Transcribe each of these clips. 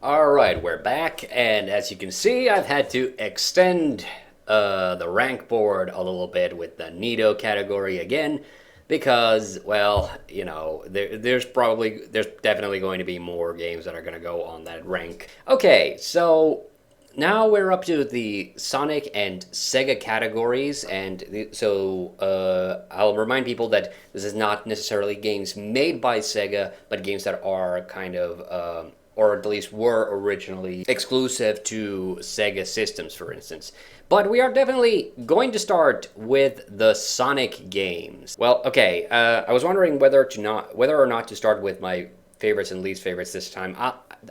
Alright, we're back, and as you can see, I've had to extend the rank board a little bit with the Nido category again, because, well, you know, there's definitely going to be more games that are going to go on that rank. Okay, so now we're up to the Sonic and Sega categories, and I'll remind people that this is not necessarily games made by Sega, but games that are kind of or at least were originally exclusive to Sega systems, for instance. But we are definitely going to start with the Sonic games. Well, okay, I was wondering whether or not to start with my favorites and least favorites this time.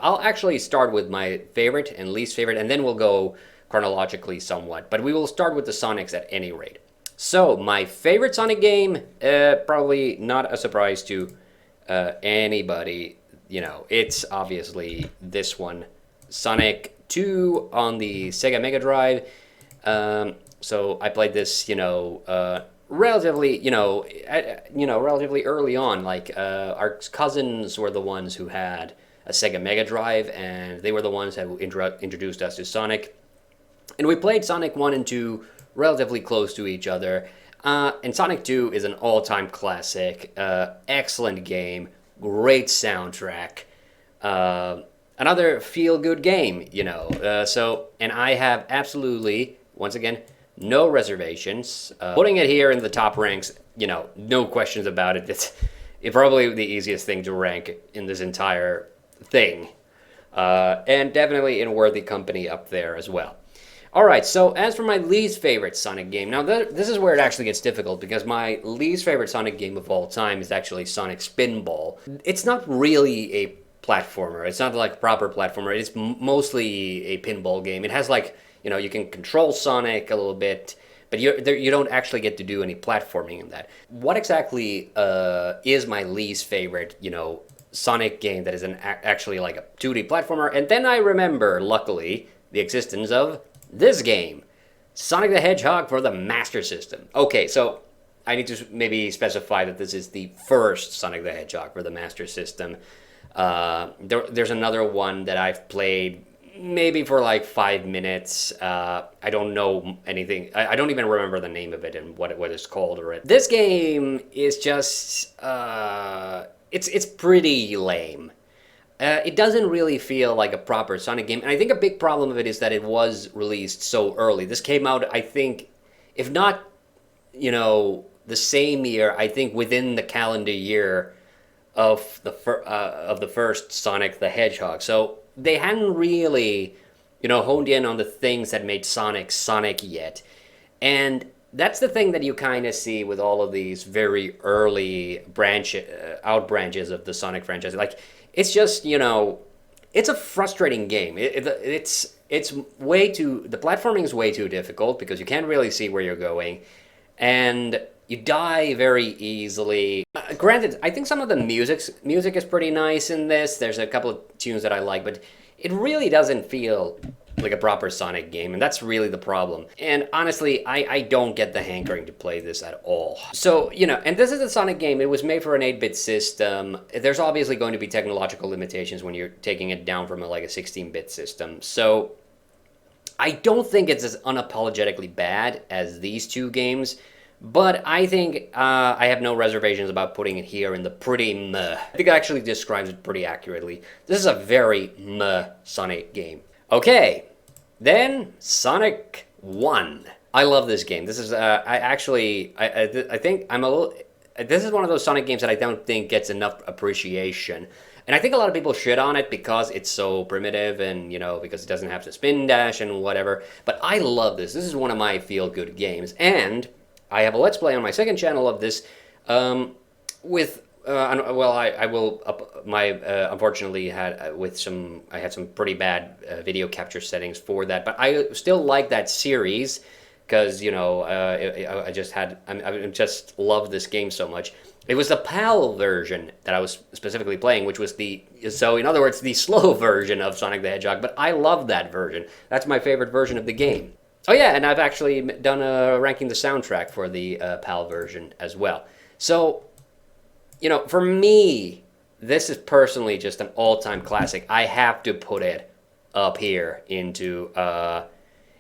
I'll actually start with my favorite and least favorite, and then we'll go chronologically somewhat. But we will start with the Sonics at any rate. So, my favorite Sonic game, probably not a surprise to anybody. You know, it's obviously this one, Sonic 2 on the Sega Mega Drive. So I played this, relatively, relatively early on. Like our cousins were the ones who had a Sega Mega Drive, and they were the ones who introduced us to Sonic. And we played Sonic 1 and 2 relatively close to each other. And Sonic 2 is an all-time classic, excellent game. Great soundtrack, another feel-good game, and I have absolutely, once again, no reservations. Putting it here in the top ranks, no questions about it. It's probably the easiest thing to rank in this entire thing, and definitely in worthy company up there as well. Alright, so as for my least favorite Sonic game, now this is where it actually gets difficult, because my least favorite Sonic game of all time is actually Sonic Spinball. It's not really a platformer, it's not like a proper platformer, it's mostly a pinball game. It has you can control Sonic a little bit, but you don't actually get to do any platforming in that. What exactly is my least favorite, Sonic game that is actually like a 2D platformer? And then I remember, luckily, the existence of this game, Sonic the Hedgehog for the Master System. Okay, so I need to maybe specify that this is the first Sonic the Hedgehog for the Master System. There's another one that I've played maybe for like 5 minutes. I don't know anything. I don't even remember the name of it and what it's called. This game is just it's pretty lame. It doesn't really feel like a proper Sonic game, and I think a big problem of it is that it was released so early. This came out, I think, if not, the same year, I think within the calendar year of the first Sonic the Hedgehog. So they hadn't really, honed in on the things that made Sonic Sonic yet, and that's the thing that you kind of see with all of these very early out branches of the Sonic franchise. Like, it's just, it's a frustrating game. It's way too, the platforming is way too difficult because you can't really see where you're going, and you die very easily. Granted, I think some of the music is pretty nice in this. There's a couple of tunes that I like, but it really doesn't feel like a proper Sonic game, and that's really the problem. And honestly, I don't get the hankering to play this at all. So, and this is a Sonic game. It was made for an 8-bit system. There's obviously going to be technological limitations when you're taking it down from a 16-bit system. So, I don't think it's as unapologetically bad as these two games, but I think I have no reservations about putting it here in the pretty meh. I think it actually describes it pretty accurately. This is a very meh Sonic game. Okay, then Sonic 1. I love this game. This is, I think I'm a little, this is one of those Sonic games that I don't think gets enough appreciation. And I think a lot of people shit on it because it's so primitive and, because it doesn't have the spin dash and whatever. But I love this. This is one of my feel-good games. And I have a Let's Play on my second channel of this with... unfortunately I had some pretty bad video capture settings for that, but I still like that series because I just love this game so much. It was the PAL version that I was specifically playing, which was in other words, the slow version of Sonic the Hedgehog, but I love that version. That's my favorite version of the game. Oh yeah, and I've actually done a ranking the soundtrack for the PAL version as well. So, for me, this is personally just an all-time classic. I have to put it up here into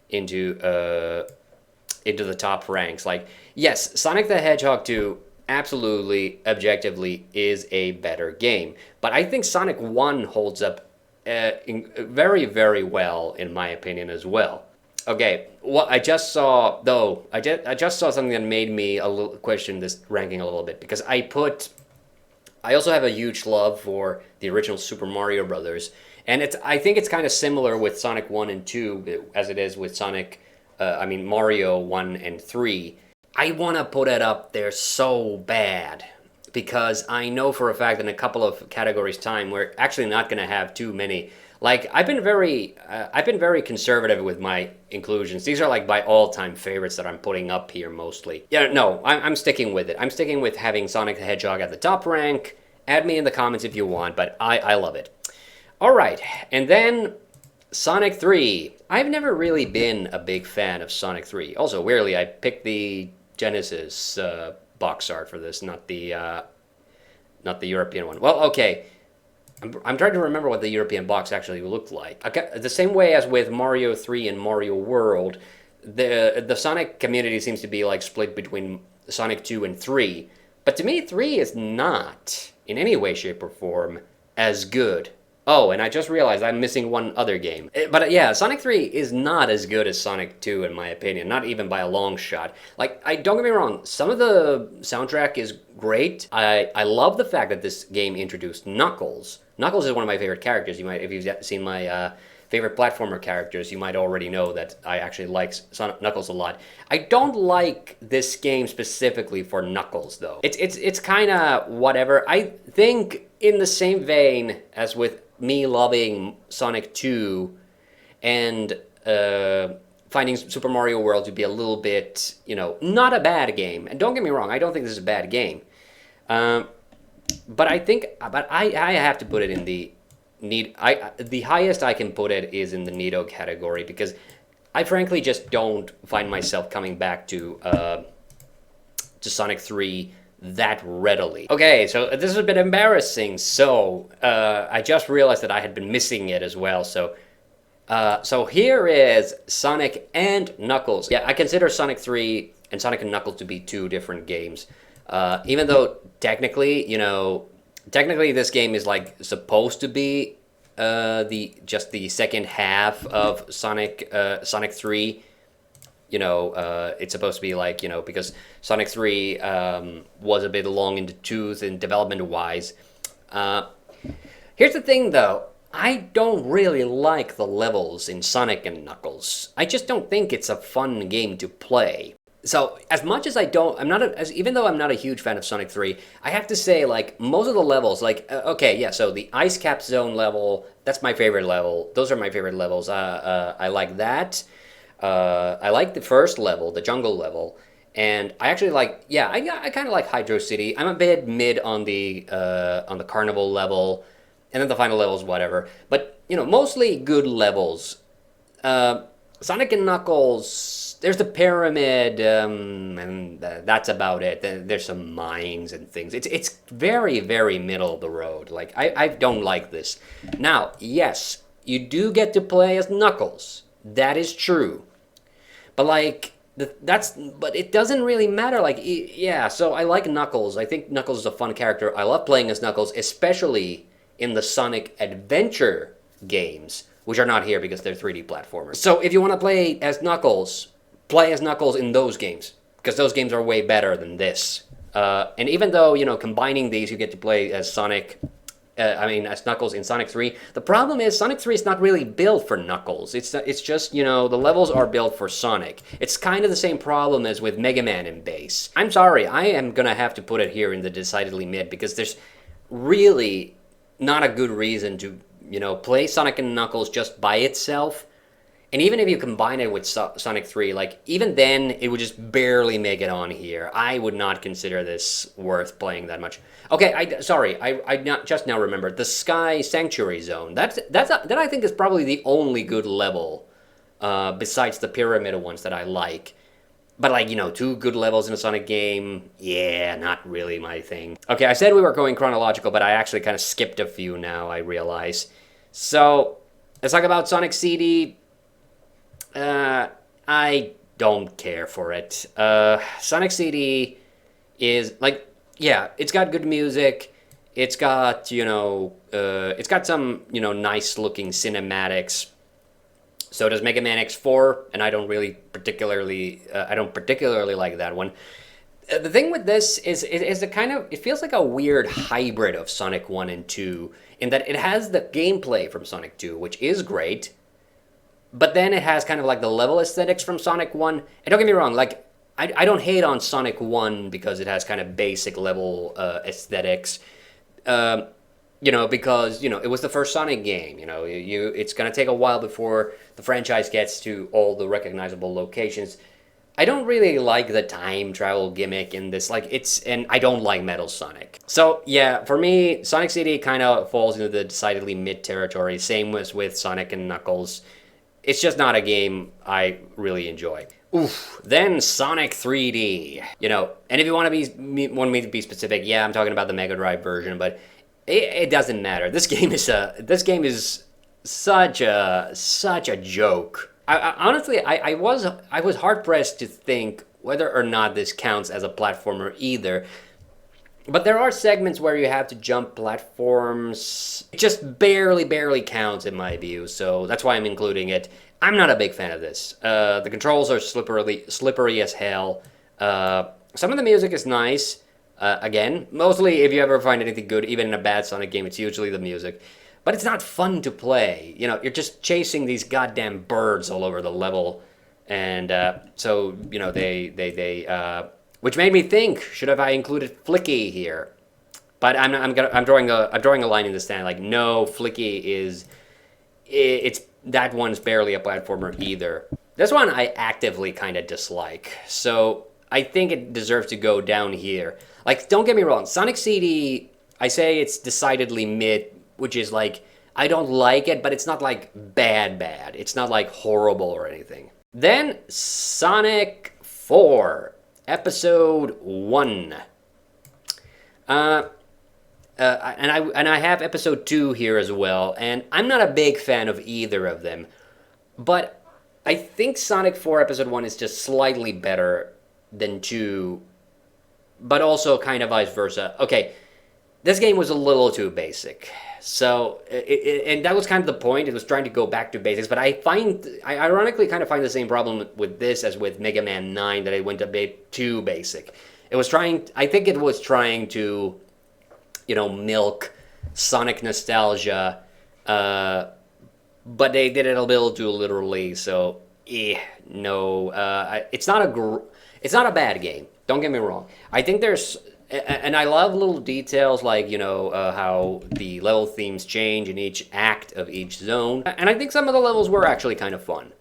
into the top ranks. Like, yes, Sonic the Hedgehog 2 absolutely, objectively, is a better game. But I think Sonic 1 holds up very, very well, in my opinion, as well. Okay, what I just saw, though, I just saw something that made me a little question this ranking a little bit, because I also have a huge love for the original Super Mario Brothers, and I think it's kind of similar with Sonic 1 and 2 as it is with Mario 1 and 3. I want to put it up there so bad because I know for a fact in a couple of categories time we're actually not going to have too many. Like I've been very conservative with my inclusions. These are like my all-time favorites that I'm putting up here mostly. Yeah, no, I'm sticking with it. I'm sticking with having Sonic the Hedgehog at the top rank. Add me in the comments if you want, but I love it. All right, and then Sonic 3. I've never really been a big fan of Sonic 3. Also, weirdly, I picked the Genesis box art for this, not the European one. Well, okay. I'm trying to remember what the European box actually looked like. The same way as with Mario 3 and Mario World, the Sonic community seems to be like split between Sonic 2 and 3. But to me, 3 is not, in any way, shape, or form, as good. Oh, and I just realized I'm missing one other game. But yeah, Sonic 3 is not as good as Sonic 2 in my opinion, not even by a long shot. Like, don't get me wrong, some of the soundtrack is great. I love the fact that this game introduced Knuckles. Knuckles is one of my favorite characters. You might, if you've seen my favorite platformer characters, you might already know that I actually like Knuckles a lot. I don't like this game specifically for Knuckles, though. It's kind of whatever. I think in the same vein as with me loving Sonic 2 and finding Super Mario World to be a little bit, not a bad game. And don't get me wrong, I don't think this is a bad game. But I have to put it in the the highest I can put it is in the Neato category because I frankly just don't find myself coming back to Sonic 3 that readily. Okay, so this is a bit embarrassing. So I just realized that I had been missing it as well. So here is Sonic and Knuckles. Yeah, I consider Sonic 3 and Sonic and Knuckles to be two different games. Even though technically, technically this game is like supposed to be the second half of Sonic 3. It's supposed to be like, because Sonic 3 was a bit long in the tooth and development-wise. Here's the thing, though. I don't really like the levels in Sonic and Knuckles. I just don't think it's a fun game to play. So, as much as even though I'm not a huge fan of Sonic 3, I have to say, like, most of the levels, like, okay, yeah, so the Ice Cap Zone level, that's my favorite level. Those are my favorite levels. I like that. I like the first level, the jungle level, and I actually like, yeah, I kind of like Hydro City. I'm a bit mid on the carnival level, and then the final levels, whatever. But mostly good levels. Sonic and Knuckles, there's the pyramid, and that's about it. There's some mines and things. It's very, very middle of the road. Like I don't like this. Now, yes, you do get to play as Knuckles. That is true. But like but it doesn't really matter. Like, yeah, so I like Knuckles. I think Knuckles is a fun character. I love playing as Knuckles, especially in the Sonic Adventure games, which are not here because they're 3D platformers. So if you want to play as Knuckles in those games, because those games are way better than this. And even though, combining these, you get to play as as Knuckles in Sonic 3. The problem is Sonic 3 is not really built for Knuckles. It's just, the levels are built for Sonic. It's kind of the same problem as with Mega Man in base. I'm sorry, I am going to have to put it here in the decidedly mid because there's really not a good reason to, play Sonic and Knuckles just by itself. And even if you combine it with Sonic 3, like, even then, it would just barely make it on here. I would not consider this worth playing that much. Okay, I just now remembered. The Sky Sanctuary Zone. That I think is probably the only good level, besides the Pyramid ones that I like. But like, two good levels in a Sonic game, yeah, not really my thing. Okay, I said we were going chronological, but I actually kind of skipped a few now, I realize. So, let's talk about Sonic CD. I don't care for it. Sonic CD is like, yeah, it's got good music. It's got, it's got some, nice looking cinematics. So does Mega Man X4, and I don't particularly like that one. The thing with this is it feels like a weird hybrid of Sonic 1 and 2, in that it has the gameplay from Sonic 2, which is great, but then it has kind of like the level aesthetics from Sonic 1. And don't get me wrong, like, I don't hate on Sonic 1 because it has kind of basic level aesthetics. Because it was the first Sonic game. It's gonna take a while before the franchise gets to all the recognizable locations. I don't really like the time travel gimmick in this. And I don't like Metal Sonic. So yeah, for me, Sonic CD kind of falls into the decidedly mid territory. Same as with Sonic and Knuckles. It's just not a game I really enjoy. Oof. Then Sonic 3D. And if you want me to be specific, yeah, I'm talking about the Mega Drive version, but it doesn't matter. This game is such a joke. I was hard pressed to think whether or not this counts as a platformer either. But there are segments where you have to jump platforms. It just barely counts in my view, so that's why I'm including it. I'm not a big fan of this. The controls are slippery as hell. Some of the music is nice. Again, mostly if you ever find anything good, even in a bad Sonic game, it's usually the music. But it's not fun to play. You're just chasing these goddamn birds all over the level. And so, which made me think, should have I included Flicky here? But I'm drawing a line in the sand. Like, no, Flicky that one's barely a platformer either. This one I actively kind of dislike. So I think it deserves to go down here. Like, don't get me wrong, Sonic CD, I say it's decidedly mid, which is like, I don't like it, but it's not like bad. It's not like horrible or anything. Then Sonic 4. Episode 1. And I have episode 2 here as well, and I'm not a big fan of either of them. But I think Sonic 4 episode 1 is just slightly better than 2, but also kind of vice versa. Okay, this game was a little too basic. So, and that was kind of the point. It was trying to go back to basics, but I ironically kind of find the same problem with this as with Mega Man 9, that it went a bit too basic. I think it was trying to, milk Sonic nostalgia, but they did it a little too literally, so, no. It's not a bad game, don't get me wrong. I think and I love little details like, how the level themes change in each act of each zone. And I think some of the levels were actually kind of fun.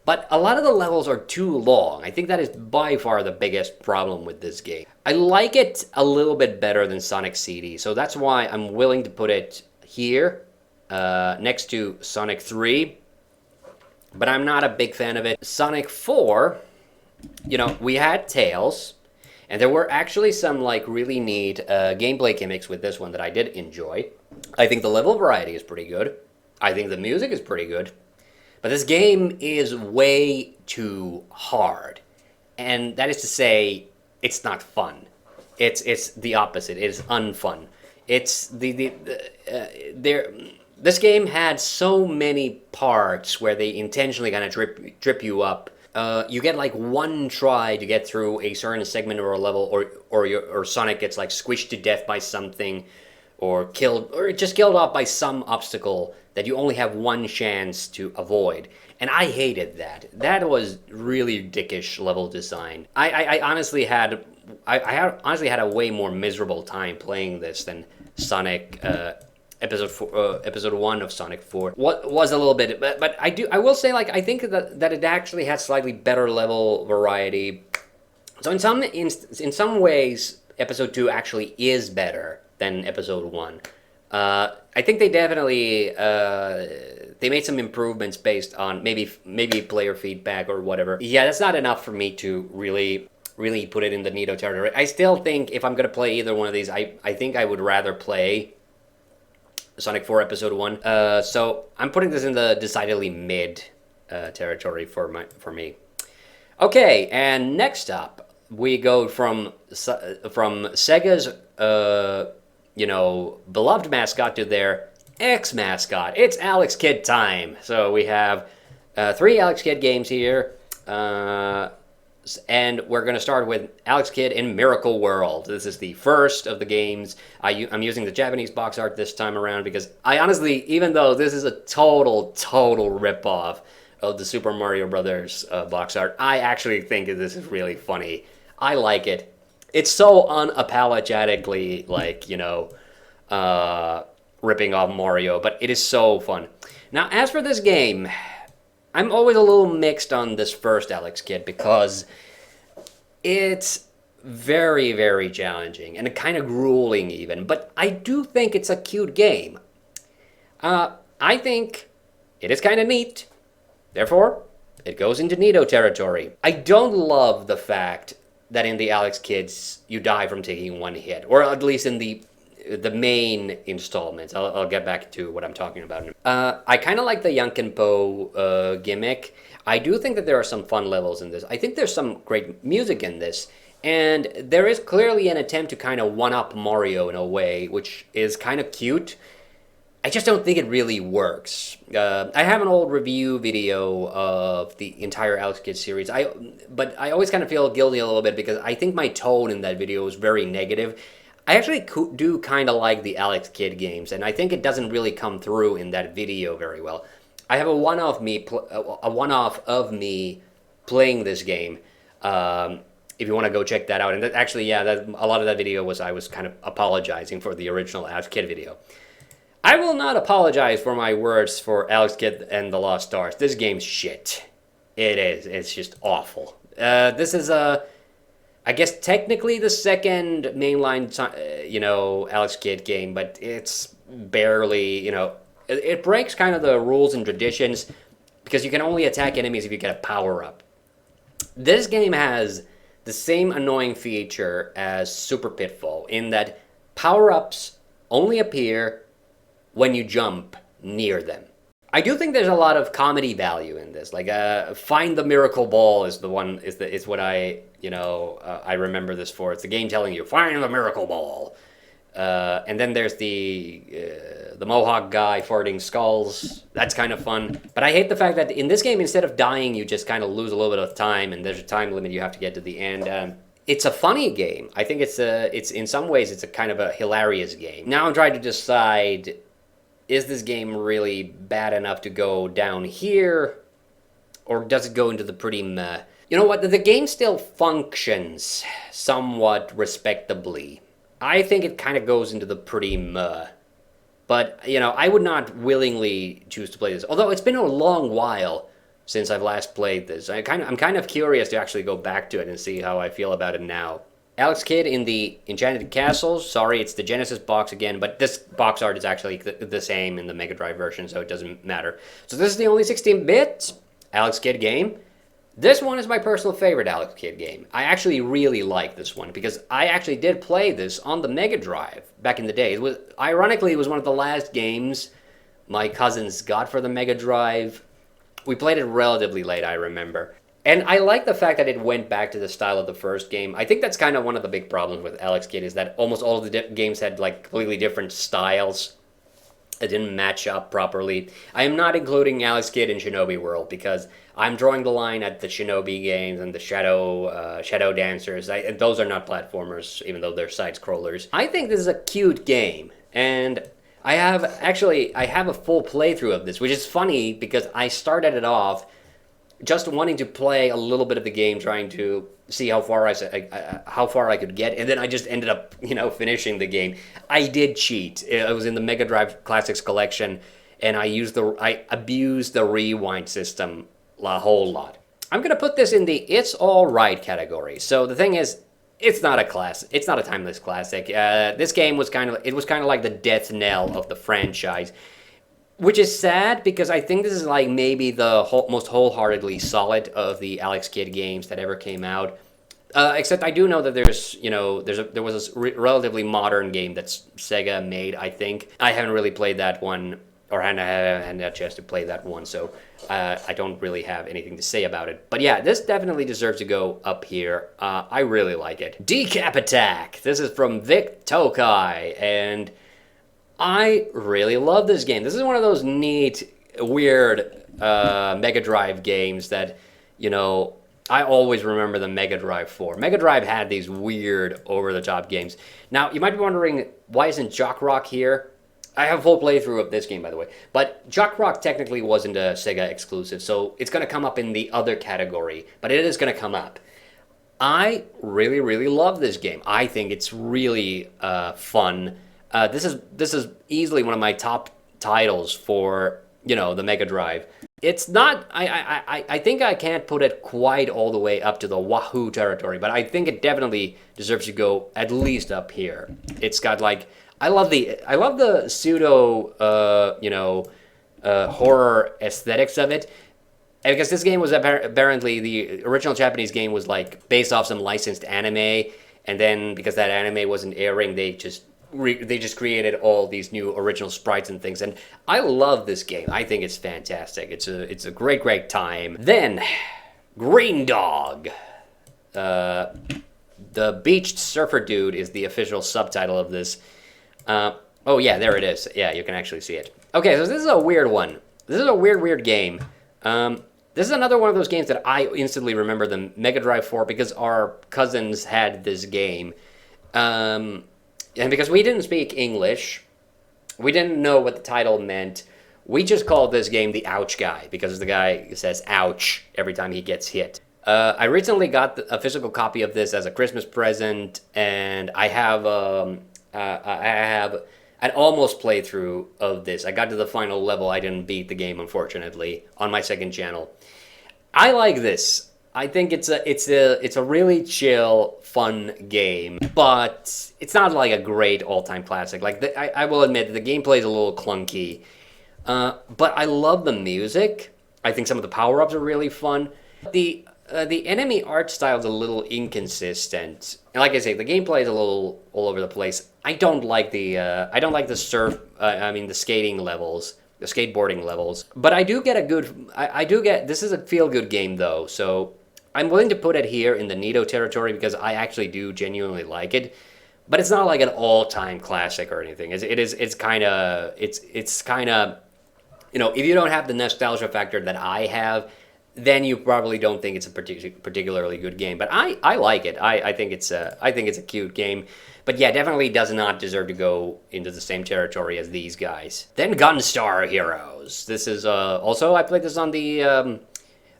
But a lot of the levels are too long. I think that is by far the biggest problem with this game. I like it a little bit better than Sonic CD, so that's why I'm willing to put it here, next to Sonic 3. But I'm not a big fan of it. Sonic 4, we had Tails. And there were actually some really neat gameplay gimmicks with this one that I did enjoy. I think the level variety is pretty good. I think the music is pretty good. But this game is way too hard. And that is to say, it's not fun. It's the opposite. It is unfun. It's this game had so many parts where they intentionally kind of trip you up. You get one try to get through a certain segment or a level, or Sonic gets squished to death by something, or just killed off by some obstacle that you only have one chance to avoid. And I hated that. That was really dickish level design. I honestly had a way more miserable time playing this than Sonic. Episode 1 of Sonic 4 was a little bit, but I will say I think that it actually has slightly better level variety. So in some ways, episode 2 actually is better than episode 1. I think they definitely they made some improvements based on maybe player feedback or whatever. Yeah, that's not enough for me to really put it in the Nito territory. I still think if I'm gonna play either one of these, I think I would rather play Sonic 4 Episode 1. So I'm putting this in the decidedly mid territory for me. Okay, and next up we go from Sega's beloved mascot to their X mascot. It's Alex Kidd time. So we have 3 Alex Kidd games here. And we're going to start with Alex Kidd in Miracle World. This is the first of the games. I'm using the Japanese box art this time around because I honestly, even though this is a total ripoff of the Super Mario Brothers box art, I actually think this is really funny. I like it. It's so unapologetically, ripping off Mario, but it is so fun. Now, as for this game, I'm always a little mixed on this first Alex Kidd because it's very challenging and kind of grueling even, but I do think it's a cute game. I think it is kind of neat. Therefore, it goes into Nito territory. I don't love the fact that in the Alex Kidds you die from taking one hit, or at least in the main installments. I'll get back to what I'm talking about. I kind of like the Yankin-Po gimmick. I do think that there are some fun levels in this. I think there's some great music in this. And there is clearly an attempt to kind of one-up Mario in a way, which is kind of cute. I just don't think it really works. I have an old review video of the entire Alex Kidd series, but I always kind of feel guilty a little bit because I think my tone in that video was very negative. I actually do kind of like the Alex Kidd games, and I think it doesn't really come through in that video very well. I have a one-off of me playing this game. If you want to go check that out, and a lot of that video was I was kind of apologizing for the original Alex Kidd video. I will not apologize for my words for Alex Kidd and the Lost Stars. This game's shit. It is. It's just awful. This is I guess technically the second mainline, Alex Kidd game, but it's barely, it breaks kind of the rules and traditions because you can only attack enemies if you get a power-up. This game has the same annoying feature as Super Pitfall in that power-ups only appear when you jump near them. I do think there's a lot of comedy value in this. Like, find the miracle ball is what I remember this for. It's the game telling you, find the miracle ball. And then there's the Mohawk guy farting skulls. That's kind of fun. But I hate the fact that in this game, instead of dying, you just kind of lose a little bit of time, and there's a time limit you have to get to the end. It's a funny game. I think it's in some ways, it's a kind of a hilarious game. Now I'm trying to decide, is this game really bad enough to go down here, or does it go into the pretty meh? You know what, the game still functions somewhat respectably. I think it kind of goes into the pretty meh. But, I would not willingly choose to play this. Although it's been a long while since I've last played this. I'm kind of curious to actually go back to it and see how I feel about it now. Alex Kidd in the Enchanted Castles. Sorry, it's the Genesis box again, but this box art is actually the same in the Mega Drive version, so it doesn't matter. So this is the only 16-bit Alex Kidd game. This one is my personal favorite Alex Kidd game. I actually really like this one because I actually did play this on the Mega Drive back in the day. Ironically, it was one of the last games my cousins got for the Mega Drive. We played it relatively late, I remember. And I like the fact that it went back to the style of the first game. I think that's kind of one of the big problems with Alex Kidd is that almost all of the games had completely different styles. It didn't match up properly. I am not including Alex Kidd in Shinobi World because I'm drawing the line at the Shinobi games and the Shadow Dancers. Those are not platformers, even though they're side-scrollers. I think this is a cute game, and I have a full playthrough of this, which is funny because I started it off just wanting to play a little bit of the game, trying to see how far I could get, and then I just ended up, finishing the game. I did cheat. It was in the Mega Drive Classics collection, and I abused the rewind system a whole lot. I'm gonna put this in the it's all right category. So the thing is, it's not a classic. It's not a timeless classic. This game was kind of like the death knell of the franchise. Which is sad because I think this is like maybe the most wholeheartedly solid of the Alex Kidd games that ever came out. Except I do know that there was a relatively modern game that Sega made. I think I haven't really played that one, or hadn't had a chance to play that one, so I don't really have anything to say about it. But yeah, this definitely deserves to go up here. I really like it. Decap Attack. This is from Vic Tokai, and I really love this game. This is one of those neat, weird Mega Drive games that, you know, I always remember the Mega Drive for. Mega Drive had these weird, over-the-top games. Now, you might be wondering, why isn't Jock Rock here? I have a full playthrough of this game, by the way. But Jock Rock technically wasn't a Sega exclusive, so it's going to come up in the other category. But it is going to come up. I really, really love this game. I think it's really fun. This is easily one of my top titles for, you know, the Mega Drive. It's not. I think I can't put it quite all the way up to the Wahoo territory, but I think it definitely deserves to go at least up here. It's got like I love the pseudo horror aesthetics of it. And because this game was apparently the original Japanese game was like based off some licensed anime, and then because that anime wasn't airing, they just created all these new original sprites and things, and I love this game. I think it's fantastic. It's a great time. Then, Green Dog. The Beached Surfer Dude is the official subtitle of this. Oh yeah, there it is. Yeah, you can actually see it. Okay, so this is a weird one. This is a weird game. This is another one of those games that I instantly remember the Mega Drive for because our cousins had this game. And because we didn't speak English, we didn't know what the title meant. We just called this game the Ouch Guy because the guy says ouch every time he gets hit. I recently got a physical copy of this as a Christmas present, and I have an almost playthrough of this. I got to the final level. I didn't beat the game, unfortunately, on my second channel. I like this. I think it's a really chill, fun game, but it's not like a great all-time classic. Like I will admit the gameplay is a little clunky, but I love the music. I think some of the power-ups are really fun. The enemy art style is a little inconsistent, and like I say, the gameplay is a little all over the place. I don't like the skating levels. The skateboarding levels, but I do get this is a feel-good game though, so I'm willing to put it here in the Nito territory because I actually do genuinely like it, but it's not like an all-time classic or anything. It's kind of, you know, if you don't have the nostalgia factor that I have, then you probably don't think it's a particularly good game. But I like it. I think it's a cute game. But yeah, definitely does not deserve to go into the same territory as these guys. Then Gunstar Heroes. This is also I played this on the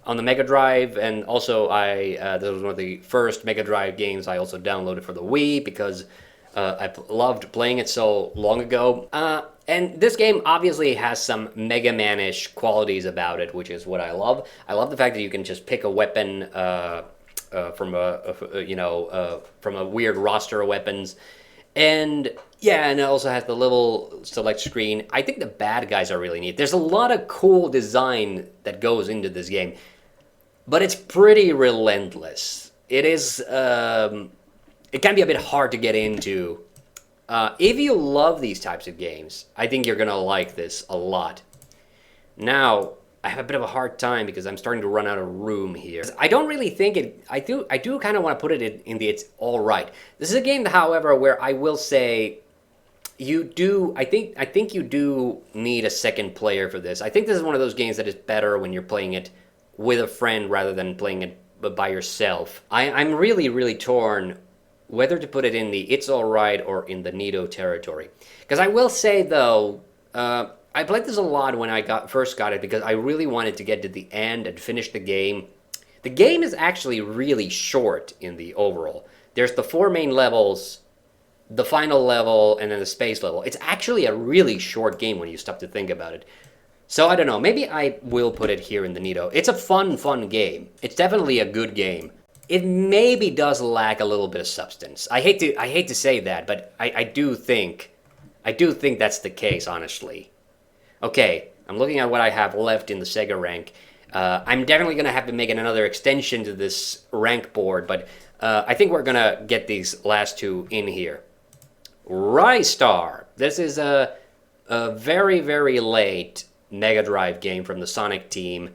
Mega Drive, and also this was one of the first Mega Drive games I also downloaded for the Wii because I loved playing it so long ago. And this game obviously has some Mega Man-ish qualities about it, which is what I love. I love the fact that you can just pick a weapon from a weird roster of weapons, and yeah, and it also has the little select screen. I think the bad guys are really neat. There's a lot of cool design that goes into this game, but it's pretty relentless. It is. It can be a bit hard to get into. If you love these types of games, I think you're gonna like this a lot. Now, I have a bit of a hard time because I'm starting to run out of room here. I don't really think it. I do kind of want to put it in the it's all right. This is a game, however, where I will say you do. I think you do need a second player for this. I think this is one of those games that is better when you're playing it with a friend rather than playing it by yourself. I'm really torn whether to put it in the it's all right or in the Nito territory. Because I will say though. I played this a lot when I first got it because I really wanted to get to the end and finish the game. The game is actually really short in the overall. There's the 4 main levels, the final level, and then the space level. It's actually a really short game when you stop to think about it. So I don't know, maybe I will put it here in the Nito. It's a fun game. It's definitely a good game. It maybe does lack a little bit of substance. I hate to say that, but I do think that's the case, honestly. Okay, I'm looking at what I have left in the Sega rank. I'm definitely going to have to make another extension to this rank board, but I think we're going to get these last two in here. Rystar. This is a very, very late Mega Drive game from the Sonic team.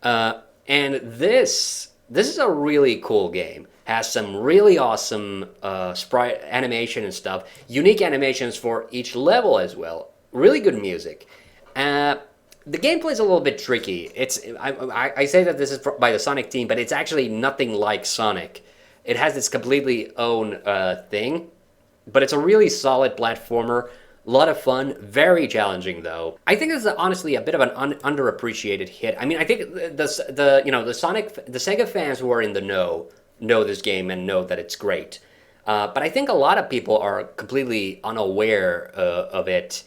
And this is a really cool game. Has some really awesome sprite animation and stuff. Unique animations for each level as well. Really good music. The gameplay is a little bit tricky. I say that this is by the Sonic team, but it's actually nothing like Sonic. It has its completely own thing, but it's a really solid platformer. A lot of fun, very challenging though. I think this is honestly a bit of an underappreciated hit. I mean, I think the Sega fans who are in the know this game and know that it's great. But I think a lot of people are completely unaware of it,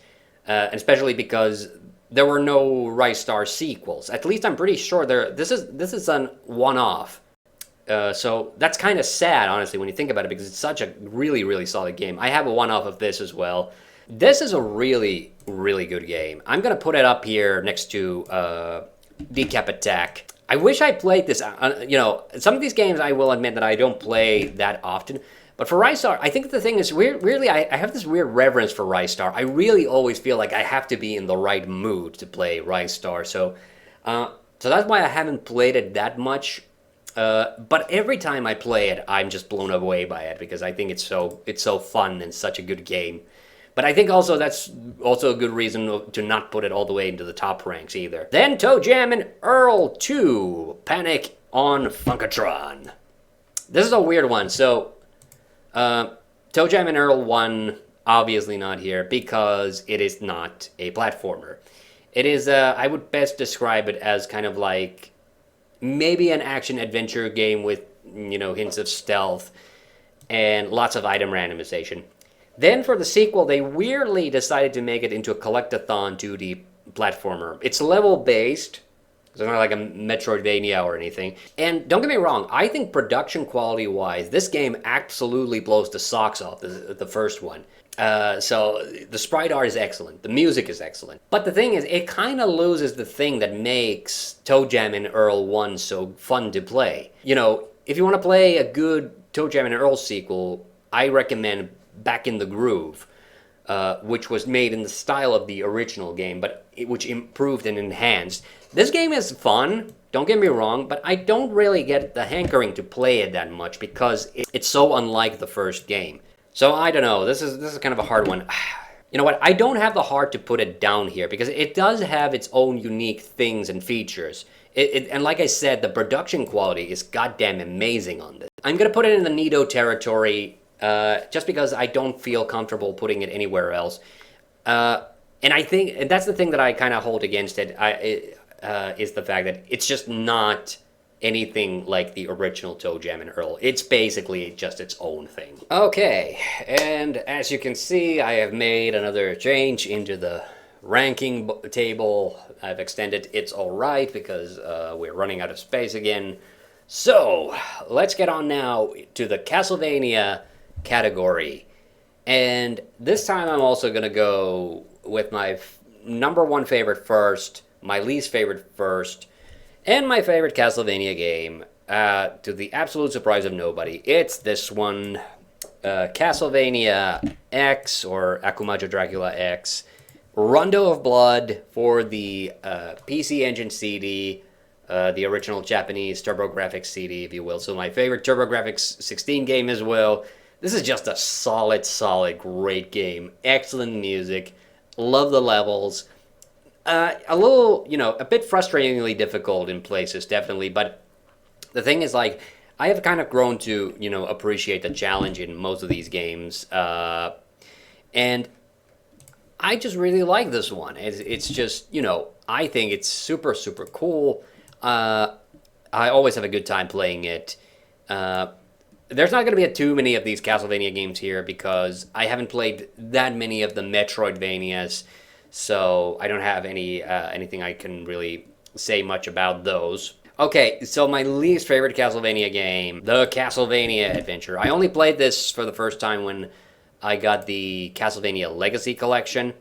especially because there were no Rystar sequels. At least I'm pretty sure this is a one-off. So that's kind of sad, honestly, when you think about it, because it's such a really, really solid game. I have a one-off of this as well. This is a really, really good game. I'm going to put it up here next to Decap Attack. I wish I played this. Some of these games I will admit that I don't play that often. But for Rystar, I think the thing is, weirdly, I have this weird reverence for Rystar. I really always feel like I have to be in the right mood to play Rystar. So that's why I haven't played it that much. But every time I play it, I'm just blown away by it because I think it's so fun and such a good game. But I think also that's also a good reason to not put it all the way into the top ranks either. Then Toe Jam and Earl 2, Panic on Funkatron. This is a weird one. So, Toe Jam and Earl 1, obviously not here because it is not a platformer. It is, I would best describe it as kind of like maybe an action-adventure game with, hints of stealth and lots of item randomization. Then for the sequel, they weirdly decided to make it into a collect-a-thon 2D platformer. It's level-based, so it's not like a Metroidvania or anything. And don't get me wrong, I think production quality-wise, this game absolutely blows the socks off the first one. So the sprite art is excellent, the music is excellent. But the thing is, it kind of loses the thing that makes Toe Jam and Earl 1 so fun to play. If you want to play a good Toe Jam and Earl sequel, I recommend Back in the Groove, which was made in the style of the original game, but which improved and enhanced. This game is fun, don't get me wrong, but I don't really get the hankering to play it that much because it's so unlike the first game. So I don't know, this is kind of a hard one. You know what, I don't have the heart to put it down here because it does have its own unique things and features. And like I said, the production quality is goddamn amazing on this. I'm going to put it in the Nido territory just because I don't feel comfortable putting it anywhere else. And I think and that's the thing that I kind of hold against it, is the fact that it's just not anything like the original Toe Jam and Earl. It's basically just its own thing. Okay, and as you can see, I have made another change into the ranking table. I've extended It's Alright because we're running out of space again. So, let's get on now to the Castlevania category. And this time I'm also going to go with my number one favorite first, my least favorite first, and my favorite Castlevania game, to the absolute surprise of nobody. It's this one, Castlevania X, or Akumajo Dracula X, Rondo of Blood for the PC Engine CD, the original Japanese TurboGrafx CD, if you will. So my favorite TurboGrafx 16 game as well. This is just a solid, great game. Excellent music. Love the levels. A little, a bit frustratingly difficult in places, definitely. But the thing is, I have kind of grown to, appreciate the challenge in most of these games. And I just really like this one. It's just, I think it's super, super cool. I always have a good time playing it. There's not going to be too many of these Castlevania games here because I haven't played that many of the Metroidvanias, so I don't have anything I can really say much about those. Okay, so my least favorite Castlevania game, the Castlevania Adventure. I only played this for the first time when I got the Castlevania Legacy Collection,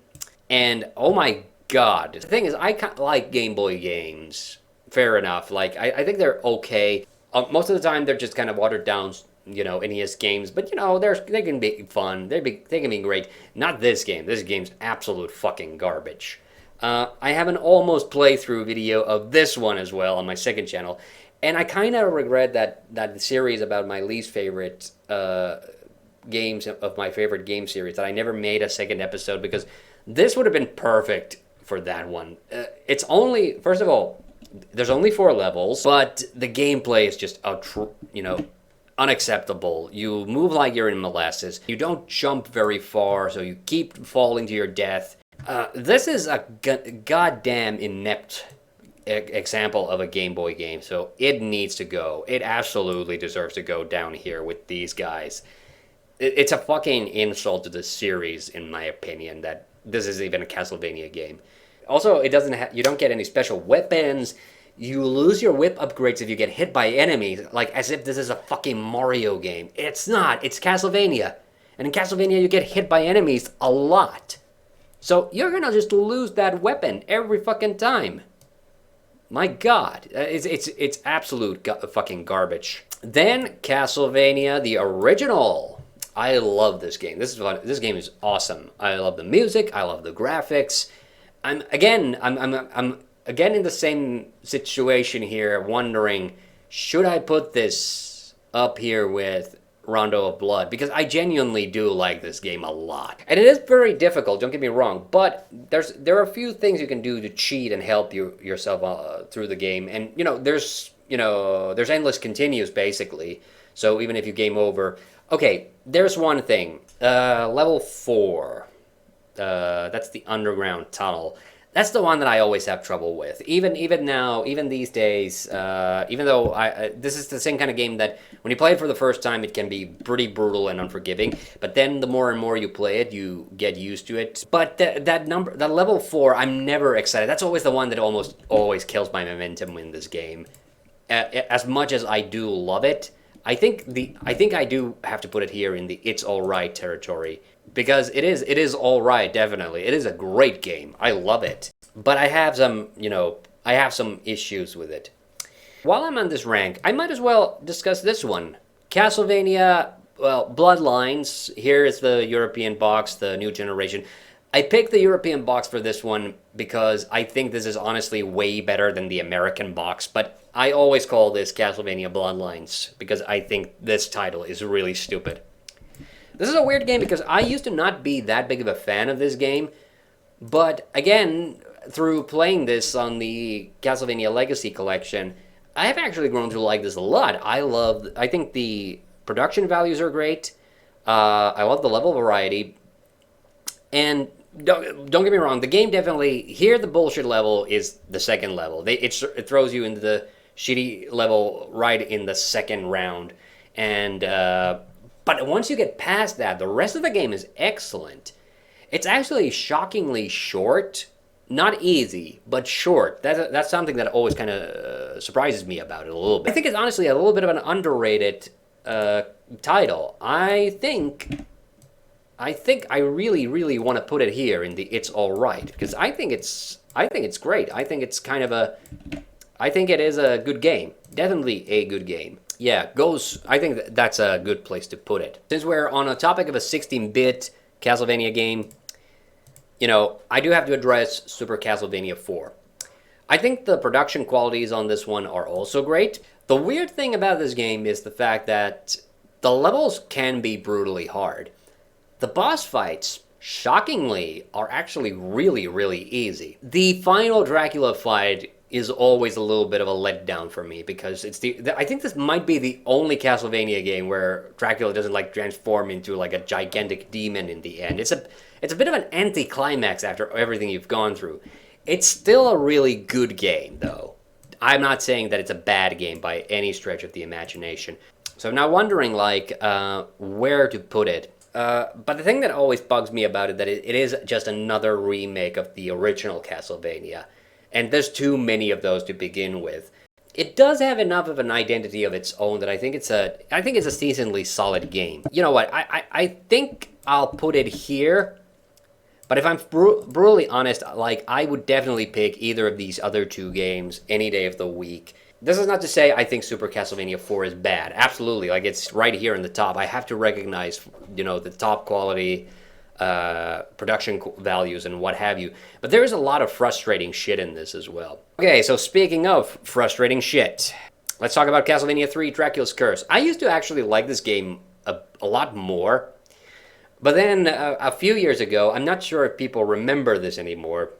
and oh my God. The thing is, I like Game Boy games. Fair enough. Like, I think they're okay. Most of the time, they're just kind of watered down, NES games. But, they can be fun. They can be great. Not this game. This game's absolute fucking garbage. I have an almost playthrough video of this one as well on my second channel. And I kind of regret that series about my least favorite games of my favorite game series, that I never made a second episode, because this would have been perfect for that one. It's only, first of all, there's only 4 levels, but the gameplay is just unacceptable. You move like you're in molasses. You don't jump very far, so you keep falling to your death. This is a goddamn inept example of a Game Boy game, so it needs to go. It absolutely deserves to go down here with these guys. It's a fucking insult to the series, in my opinion, that this is even a Castlevania game. Also, you don't get any special weapons. You lose your whip upgrades if you get hit by enemies, like as if this is a fucking Mario game. It's not. It's Castlevania. And in Castlevania, you get hit by enemies a lot. So you're gonna just lose that weapon every fucking time. My God, it's absolute fucking garbage. Then Castlevania, the original. I love this game. This is fun. This game is awesome. I love the music. I love the graphics. I'm again in the same situation here, wondering, should I put this up here with Rondo of Blood? Because I genuinely do like this game a lot. And it is very difficult, don't get me wrong, but there are a few things you can do to cheat and help yourself through the game. And, there's endless continues, basically. So even if you game over... Okay, there's one thing. Level 4. That's the underground tunnel. That's the one that I always have trouble with. Even now, even these days, even though this is the same kind of game that when you play it for the first time, it can be pretty brutal and unforgiving. But then the more and more you play it, you get used to it. But that level 4, I'm never excited. That's always the one that almost always kills my momentum in this game. As much as I do love it, I think I do have to put it here in the it's alright territory. Because it is alright, definitely. It is a great game. I love it. But I have some issues with it. While I'm on this rank, I might as well discuss this one. Castlevania, Bloodlines. Here is the European box, the new generation. I picked the European box for this one because I think this is honestly way better than the American box, but I always call this Castlevania Bloodlines because I think this title is really stupid. This is a weird game because I used to not be that big of a fan of this game, but again, through playing this on the Castlevania Legacy Collection, I have actually grown to like this a lot. I think the production values are great. I love the level variety. And don't get me wrong, the game definitely, here the bullshit level is the second level. It throws you into the shitty level right in the second round. And, but once you get past that, the rest of the game is excellent. It's actually shockingly short. Not easy, but short. That's something that always kind of surprises me about it a little bit. I think it's honestly a little bit of an underrated title. I think I really, really want to put it here in the It's Alright, because I think it's great. I think it's I think it is a good game. Definitely a good game. Yeah, I think that's a good place to put it. Since we're on a topic of a 16-bit Castlevania game, I do have to address Super Castlevania 4. I think the production qualities on this one are also great. The weird thing about this game is the fact that the levels can be brutally hard. The boss fights, shockingly, are actually really, really easy. The final Dracula fight is always a little bit of a letdown for me because I think this might be the only Castlevania game where Dracula doesn't transform into a gigantic demon in the end. It's a bit of an anticlimax after everything you've gone through. It's still a really good game though. I'm not saying that it's a bad game by any stretch of the imagination. So I'm now wondering where to put it. But the thing that always bugs me about it that it is just another remake of the original Castlevania. And there's too many of those to begin with. It does have enough of an identity of its own that I think it's a decently solid game. You know what? I think I'll put it here But if I'm brutally honest, like I would definitely pick either of these other two games any day of the week. This is not to say I think Super Castlevania 4 is bad. Absolutely, like it's right here in the top. I have to recognize, the top quality production values and what have you. But there is a lot of frustrating shit in this as well. Okay, so speaking of frustrating shit, let's talk about Castlevania 3 Dracula's Curse. I used to actually like this game a lot more. But then a few years ago, I'm not sure if people remember this anymore,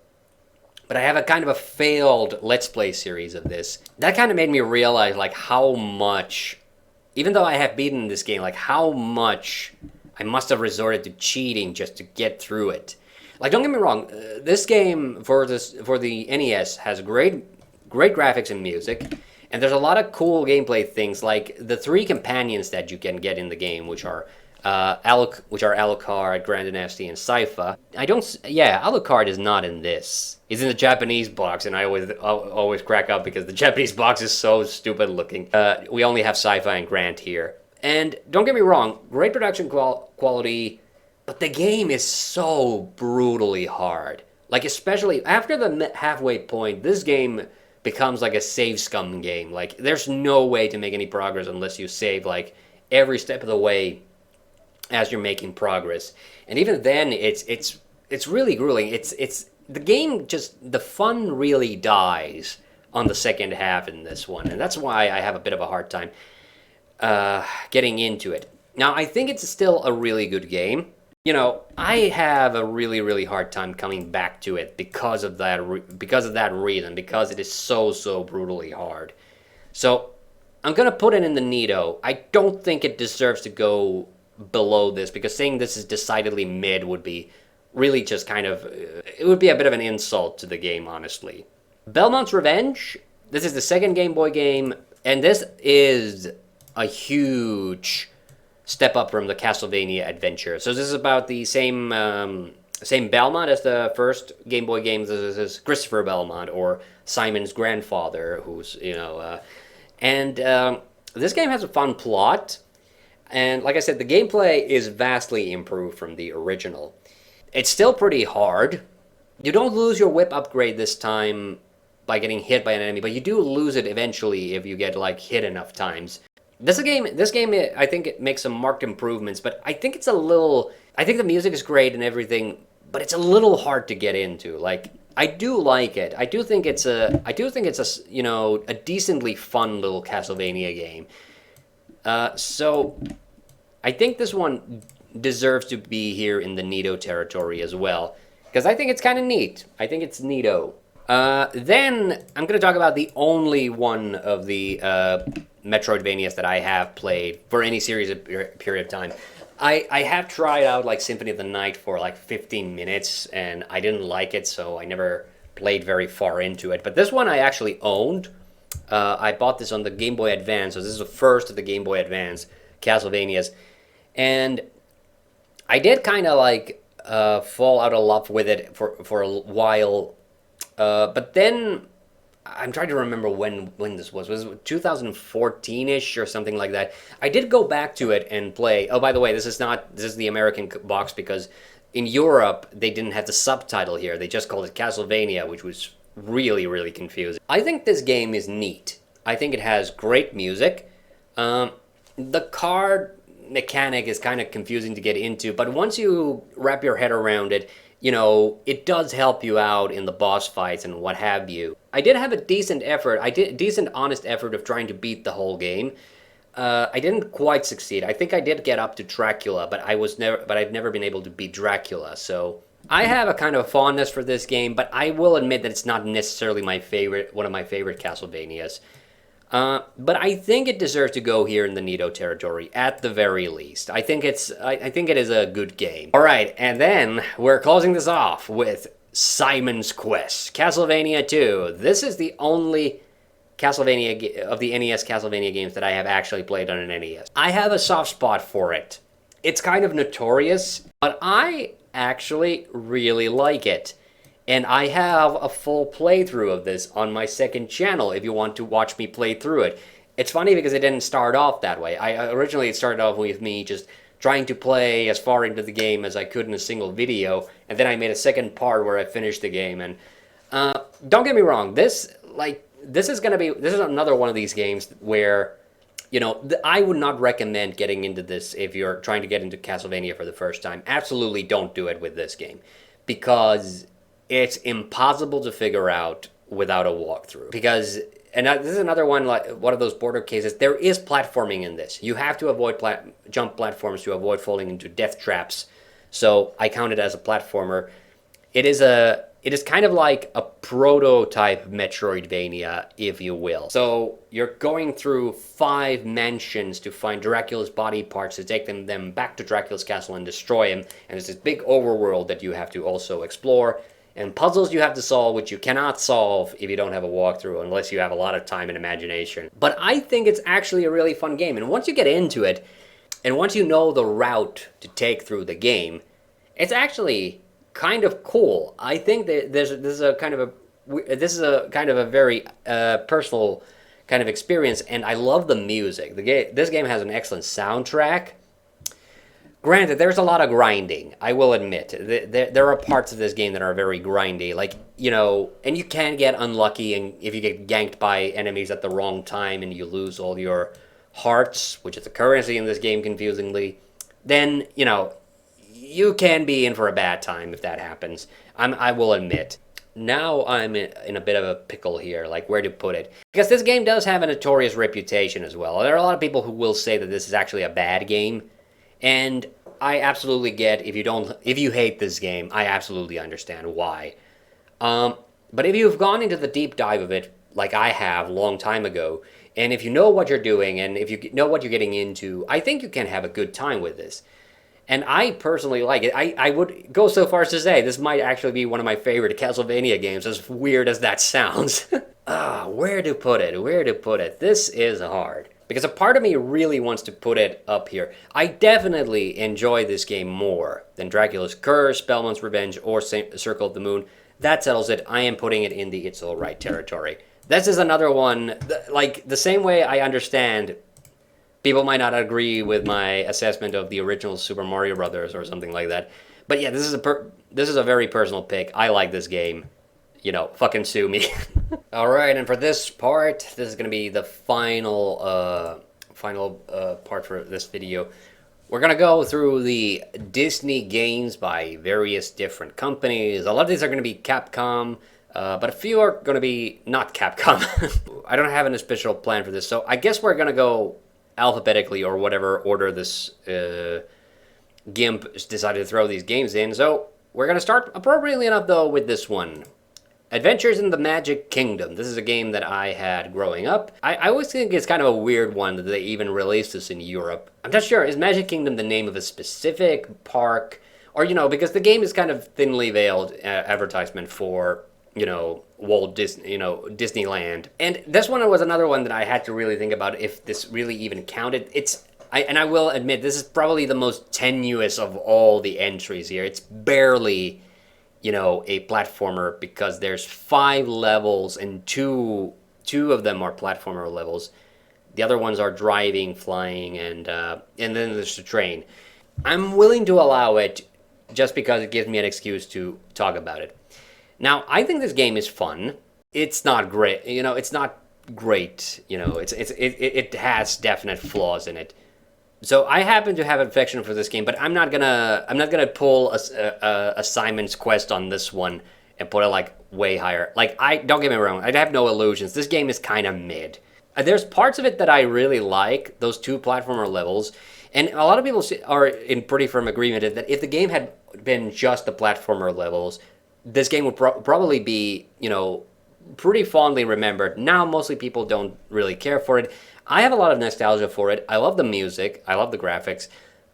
but I have a kind of a failed Let's Play series of this. That kind of made me realize like how much, even though I have beaten this game, like how much I must have resorted to cheating just to get through it. Like don't get me wrong, this game for the NES has great graphics and music, and there's a lot of cool gameplay things like the 3 companions that you can get in the game, which are Alucard, Grand Dynasty, and Sypha. Alucard is not in this. He's in the Japanese box, and I always crack up because the Japanese box is so stupid looking. We only have Sypha and Grant here. And don't get me wrong, great production quality, but the game is so brutally hard. Like, especially after the halfway point, this game becomes like a save scum game. Like, there's no way to make any progress unless you save, like, every step of the way as you're making progress. And even then, it's really grueling. It's the game just, the fun really dies on the second half in this one. And that's why I have a bit of a hard time getting into it. Now, I think it's still a really good game. I have a really, really hard time coming back to it because of that reason, because it is so brutally hard. So, I'm going to put it in the Nito. I don't think it deserves to go below this, because saying this is decidedly mid would be really just kind of, it would be a bit of an insult to the game, honestly. Belmont's Revenge, this is the second Game Boy game, and this is a huge step up from the Castlevania adventure. So this is about the same Belmont as the first Game Boy game. This is Christopher Belmont, or Simon's grandfather, who's, this game has a fun plot. And like I said, the gameplay is vastly improved from the original. It's still pretty hard. You don't lose your whip upgrade this time by getting hit by an enemy, but you do lose it eventually if you get like hit enough times. This game, I think it makes some marked improvements, but I think I think the music is great and everything, but it's a little hard to get into. Like, I do like it. I do think it's a a decently fun little Castlevania game. So, I think this one deserves to be here in the Nito territory as well, because I think it's kind of neat. I think it's neato. Then, I'm going to talk about the only one of the Metroidvanias that I have played for any series of period of time. I have tried out, like, Symphony of the Night for, like, 15 minutes, and I didn't like it, so I never played very far into it. But this one I actually owned. I bought this on the Game Boy Advance, so this is the first of the Game Boy Advance Castlevanias. And I did kind of like fall out of love with it for a while. But then I'm trying to remember when this was. Was it 2014-ish or something like that? I did go back to it and play. Oh, by the way, this is the American box, because in Europe they didn't have the subtitle here. They just called it Castlevania, which was really, really confusing. I think this game is neat. I think it has great music. The card mechanic is kind of confusing to get into, but once you wrap your head around it, it does help you out in the boss fights and what have you. I did have a decent honest effort of trying to beat the whole game. I didn't quite succeed. I think I did get up to Dracula, but I've never been able to beat Dracula, so I have a kind of fondness for this game, but I will admit that it's not necessarily one of my favorite Castlevanias. But I think it deserves to go here in the Nito territory, at the very least. I think it is a good game. Alright, and then we're closing this off with Simon's Quest, Castlevania 2. This is the only Castlevania of the NES Castlevania games that I have actually played on an NES. I have a soft spot for it. It's kind of notorious, but I actually really like it. And I have a full playthrough of this on my second channel if you want to watch me play through it. It's funny because it didn't start off that way. Originally it started off with me just trying to play as far into the game as I could in a single video, and then I made a second part where I finished the game. And don't get me wrong, this is another one of these games where, you know, I would not recommend getting into this if you're trying to get into Castlevania for the first time. Absolutely don't do it with this game, because it's impossible to figure out without a walkthrough. Because, and this is another one, like one of those border cases, there is platforming in this. You have to avoid jump platforms to avoid falling into death traps. So I count it as a platformer. It is kind of like a prototype Metroidvania, if you will. So you're going through 5 mansions to find Dracula's body parts to take them back to Dracula's castle and destroy him. And there's this big overworld that you have to also explore. And puzzles you have to solve, which you cannot solve if you don't have a walkthrough, unless you have a lot of time and imagination. But I think it's actually a really fun game. And once you get into it, and once you know the route to take through the game, it's actually kind of cool. I think that this is a kind of a very personal kind of experience, and I love the music. This game has an excellent soundtrack. Granted, there's a lot of grinding, I will admit. There are parts of this game that are very grindy, like, you know, and you can get unlucky, and if you get ganked by enemies at the wrong time and you lose all your hearts, which is a currency in this game, confusingly, then, you know, you can be in for a bad time if that happens. I will admit. Now I'm in a bit of a pickle here, like where to put it. Because this game does have a notorious reputation as well. There are a lot of people who will say that this is actually a bad game. And I absolutely get, if you hate this game, I absolutely understand why. But if you've gone into the deep dive of it, like I have a long time ago, and if you know what you're doing, and if you know what you're getting into, I think you can have a good time with this. And I personally like it. I would go so far as to say this might actually be one of my favorite Castlevania games, as weird as that sounds. Where to put it? Where to put it? This is hard. Because a part of me really wants to put it up here. I definitely enjoy this game more than Dracula's Curse, Spellman's Revenge, or Circle of the Moon. That settles it. I am putting it in the It's Alright territory. This is another one, like, the same way I understand people might not agree with my assessment of the original Super Mario Brothers or something like that. But yeah, this is a very personal pick. I like this game. You know, fucking sue me. Alright, and for this part, this is going to be the final part for this video. We're going to go through the Disney games by various different companies. A lot of these are going to be Capcom, but a few are going to be not Capcom. I don't have an official plan for this, so I guess we're going to go alphabetically or whatever order this GIMP decided to throw these games in. So we're going to start appropriately enough, though, with this one. Adventures in the Magic Kingdom. This is a game that I had growing up. I always think it's kind of a weird one that they even released this in Europe. I'm not sure, is Magic Kingdom the name of a specific park? Or, you know, because the game is kind of thinly veiled advertisement for, you know, Walt Disney, you know, Disneyland. And this one was another one that I had to really think about if this really even counted. And I will admit, this is probably the most tenuous of all the entries here. It's barely, you know, a platformer, because there's 5 levels and two of them are platformer levels. The other ones are driving, flying, and then there's the train. I'm willing to allow it just because it gives me an excuse to talk about it. Now, I think this game is fun. It's not great, you know. It's not great, you know. It has definite flaws in it. So I happen to have affection for this game, but I'm not gonna pull a Simon's Quest on this one and put it like way higher. Like, don't get me wrong, I have no illusions. This game is kind of mid. There's parts of it that I really like, those 2 platformer levels, and a lot of people are in pretty firm agreement that if the game had been just the platformer levels, this game would probably be, you know, pretty fondly remembered. Now, mostly people don't really care for it. I have a lot of nostalgia for it. I love the music. I love the graphics.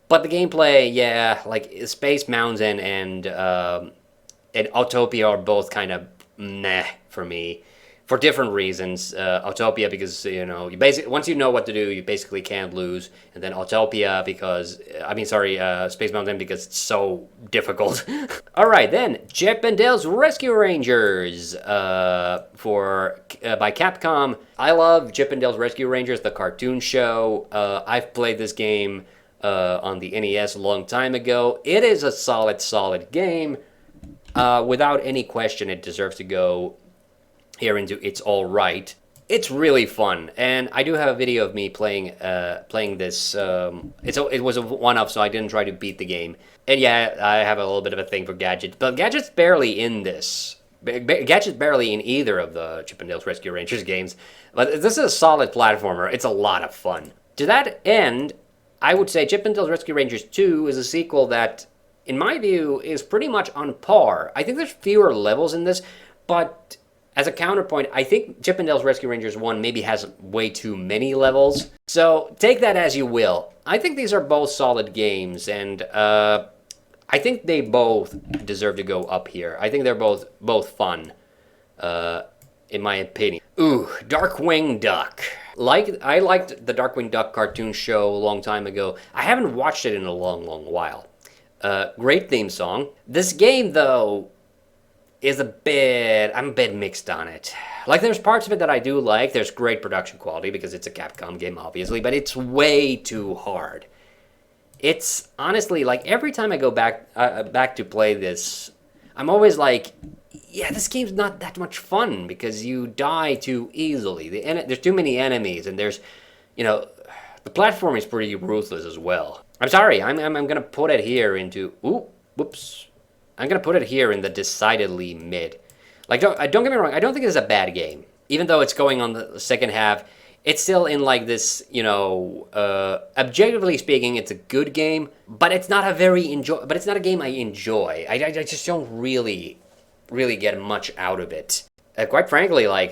But the gameplay, yeah, like Space Mountain and Autopia are both kind of meh for me, for different reasons. Autopia because, you know, once you know what to do, you basically can't lose. And then Autopia because, Space Mountain because it's so difficult. All right, then, Chip and Dale's Rescue Rangers by Capcom. I love Chip and Dale's Rescue Rangers, the cartoon show. I've played this game on the NES a long time ago. It is a solid game. Without any question, it deserves to go here into It's All Right. It's really fun, and I do have a video of me playing this. It was a one-up, so I didn't try to beat the game. And yeah, I have a little bit of a thing for Gadget, but Gadget's barely in this. Gadget's barely in either of the Chip 'n Dale's Rescue Rangers games, but this is a solid platformer. It's a lot of fun. To that end, I would say Chip 'n Dale's Rescue Rangers 2 is a sequel that, in my view, is pretty much on par. I think there's fewer levels in this, but as a counterpoint, I think Chip 'n Dale's Rescue Rangers 1 maybe has way too many levels. So take that as you will. I think these are both solid games, and I think they both deserve to go up here. I think they're both fun, in my opinion. Ooh, Darkwing Duck. I liked the Darkwing Duck cartoon show a long time ago. I haven't watched it in a long while. Great theme song. This game, though, is I'm a bit mixed on it. Like, there's parts of it that I do like. There's great production quality because it's a Capcom game, obviously, but it's way too hard. It's honestly, like, every time I go back to play this, I'm always like, yeah, this game's not that much fun because you die too easily. There's too many enemies, and there's, the platform is pretty ruthless as well. I'm sorry, I'm gonna put it here into, I'm gonna put it here in the decidedly mid. Like, don't get me wrong, I don't think it's a bad game. Even though it's going on the second half, it's still in like this, objectively speaking, it's a good game, but it's not it's not a game I enjoy. I just don't really get much out of it. Quite frankly, like,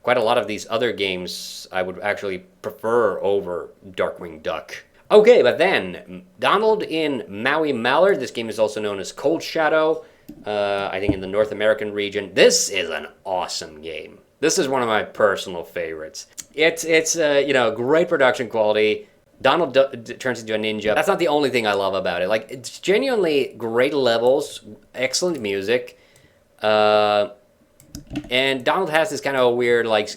quite a lot of these other games I would actually prefer over Darkwing Duck. Okay, but then, Donald in Maui Mallard. This game is also known as Cold Shadow, I think in the North American region. This is an awesome game. This is one of my personal favorites. It's great production quality. Donald turns into a ninja. That's not the only thing I love about it. Like, it's genuinely great levels, excellent music, and Donald has this kind of weird, like,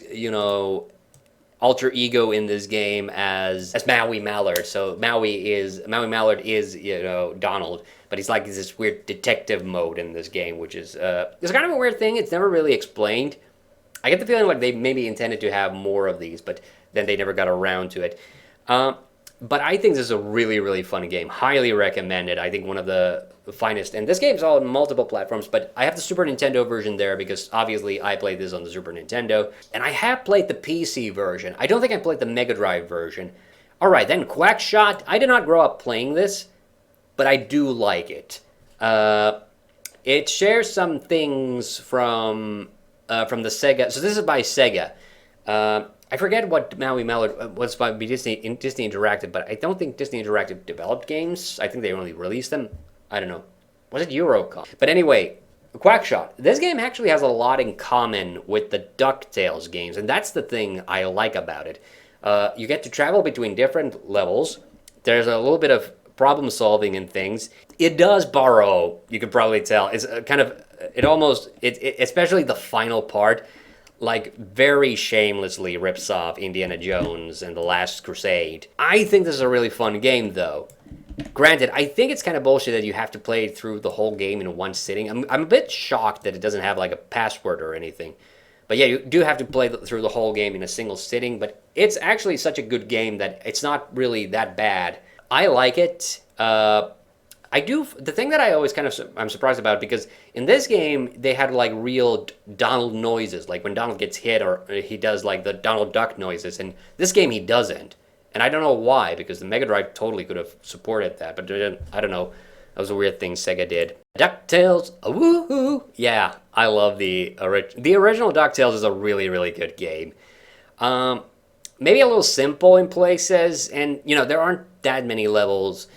alter ego in this game as Maui Mallard. So Maui Mallard is Donald, but he's like this weird detective mode in this game, which is it's kind of a weird thing. It's never really explained. I get the feeling like they maybe intended to have more of these, but then they never got around to it. But I think this is a really fun game. Highly recommended. I think one of the finest. And this game's on multiple platforms, but I have the Super Nintendo version there because obviously I played this on the Super Nintendo. And I have played the PC version. I don't think I played the Mega Drive version. All right, then Quackshot. I did not grow up playing this, but I do like it. It shares some things from the Sega. So this is by Sega. I forget what Maui Mallard was by Disney Interactive, but I don't think Disney Interactive developed games. I think they only released them. I don't know. Was it Eurocom? But anyway, Quackshot. This game actually has a lot in common with the DuckTales games, and that's the thing I like about it. You get to travel between different levels. There's a little bit of problem solving and things. It does borrow, you could probably tell. It's especially the final part, like, very shamelessly rips off Indiana Jones and The Last Crusade. I think this is a really fun game, though. Granted, I think it's kind of bullshit that you have to play through the whole game in one sitting. I'm a bit shocked that it doesn't have, like, a password or anything. But yeah, you do have to play through the whole game in a single sitting, but it's actually such a good game that it's not really that bad. I like it. The thing that I always I'm surprised about, because in this game, they had, like, real Donald noises, like when Donald gets hit, or he does, like, the Donald Duck noises, and this game he doesn't. And I don't know why, because the Mega Drive totally could have supported that, but I don't know. That was a weird thing Sega did. DuckTales, woohoo! Yeah, I love the original DuckTales is a really good game. Maybe a little simple in places, and, there aren't that many levels.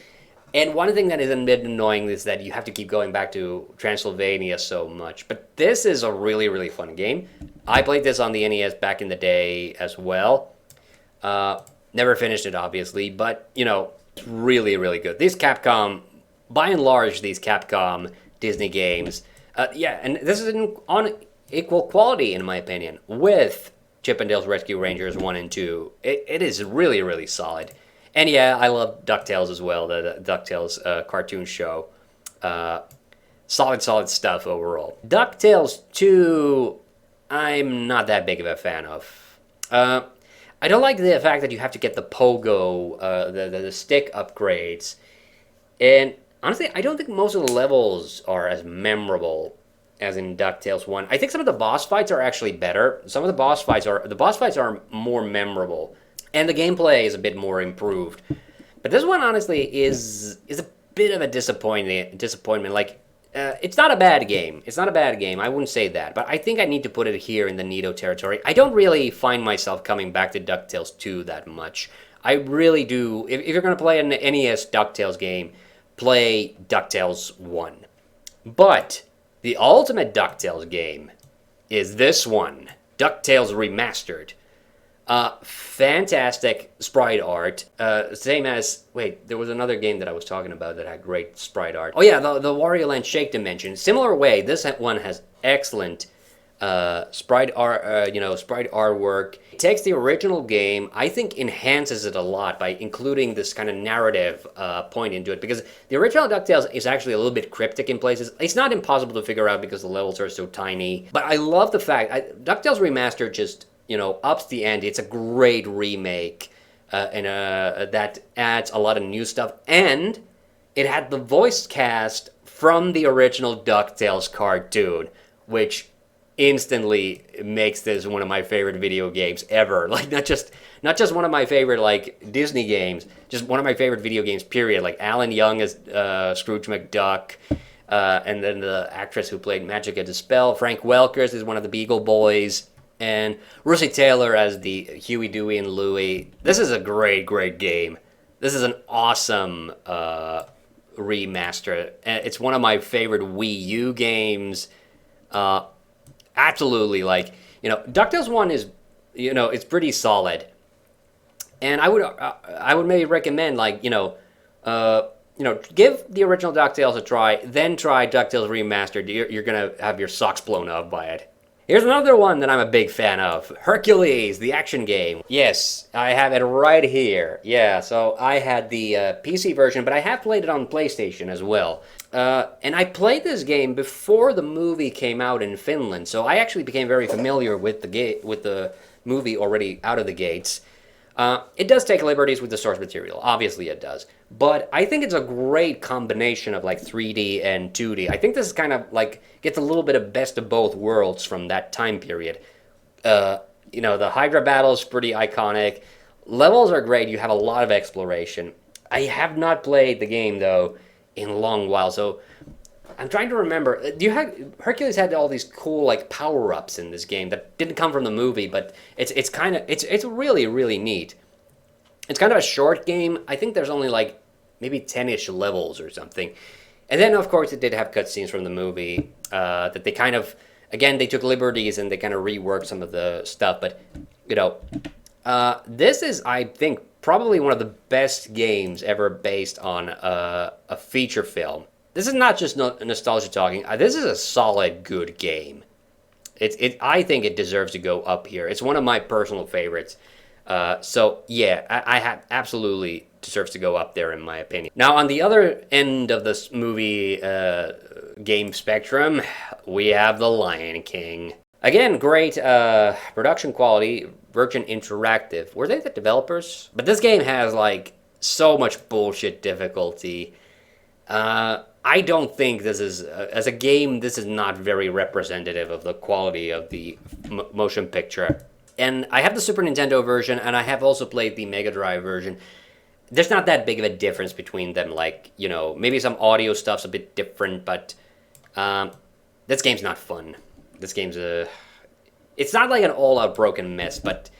And one thing that is a bit annoying is that you have to keep going back to Transylvania so much. But this is a really fun game. I played this on the NES back in the day as well. Never finished it, obviously, but, it's really good. These Capcom, by and large, these Capcom Disney games, and this is on equal quality, in my opinion, with Chip 'n Dale's Rescue Rangers 1 and 2. It is really solid. And yeah, I love DuckTales as well, the DuckTales cartoon show. Uh, solid stuff overall. DuckTales 2, I'm not that big of a fan of. Uh, I don't like the fact that you have to get the pogo, the stick upgrades. And honestly, I don't think most of the levels are as memorable as in DuckTales 1. I think some of the boss fights are actually better. Some of the boss fights are more memorable. And the gameplay is a bit more improved. But this one honestly is a bit of a disappointment. Like it's not a bad game. It's not a bad game. I wouldn't say that. But I think I need to put it here in the Nito territory. I don't really find myself coming back to DuckTales 2 that much. I really do. If you're going to play an NES DuckTales game, play DuckTales 1. But the ultimate DuckTales game is this one, DuckTales Remastered. Fantastic sprite art. Same as, wait, there was another game that I was talking about that had great sprite art. Oh yeah, the Wario Land Shake Dimension. Similar way, this one has excellent sprite art, sprite artwork. It takes the original game, I think enhances it a lot by including this kind of narrative point into it, because the original DuckTales is actually a little bit cryptic in places. It's not impossible to figure out because the levels are so tiny, but I love the fact, DuckTales Remastered just, ups the ante. It's a great remake, and that adds a lot of new stuff, and it had the voice cast from the original DuckTales cartoon, which instantly makes this one of my favorite video games ever. Like not just one of my favorite like Disney games, just one of my favorite video games. Period. Like Alan Young as Scrooge McDuck, and then the actress who played Magica De Spell, Frank Welkers, is one of the Beagle Boys, and Russi Taylor as the Huey, Dewey, and Louie. This is a great game. This is an awesome remaster. It's one of my favorite Wii U games. Absolutely, DuckTales 1 is, it's pretty solid, and I would maybe recommend give the original DuckTales a try, then try DuckTales Remastered. You're gonna have your socks blown off by it. Here's another one that I'm a big fan of, Hercules, the action game. Yes, I have it right here. Yeah, so I had the PC version, but I have played it on PlayStation as well. And I played this game before the movie came out in Finland, so I actually became very familiar with the movie already out of the gates. It does take liberties with the source material, obviously it does, but I think it's a great combination of 3D and 2D. I think this is kind of gets a little bit of best of both worlds from that time period. The Hydra battle is pretty iconic. Levels are great. You have a lot of exploration. I have not played the game though in a long while, so I'm trying to remember. Hercules had all these cool power-ups in this game that didn't come from the movie, but it's really neat. It's kind of a short game. I think there's only maybe 10-ish levels or something. And then of course it did have cutscenes from the movie that they kind of, again, they took liberties and they kind of reworked some of the stuff, but this is, I think, probably one of the best games ever based on a feature film. This is not just nostalgia talking. This is a solid, good game. I think it deserves to go up here. It's one of my personal favorites. So yeah, I have absolutely deserves to go up there in my opinion. Now on the other end of this movie game spectrum, we have The Lion King. Again, great production quality. Virgin Interactive. Were they the developers? But this game has so much bullshit difficulty. I don't think this is, as a game, this is not very representative of the quality of the motion picture. And I have the Super Nintendo version, and I have also played the Mega Drive version. There's not that big of a difference between them. Maybe some audio stuff's a bit different, but this game's not fun. This game's it's not an all-out broken mess, but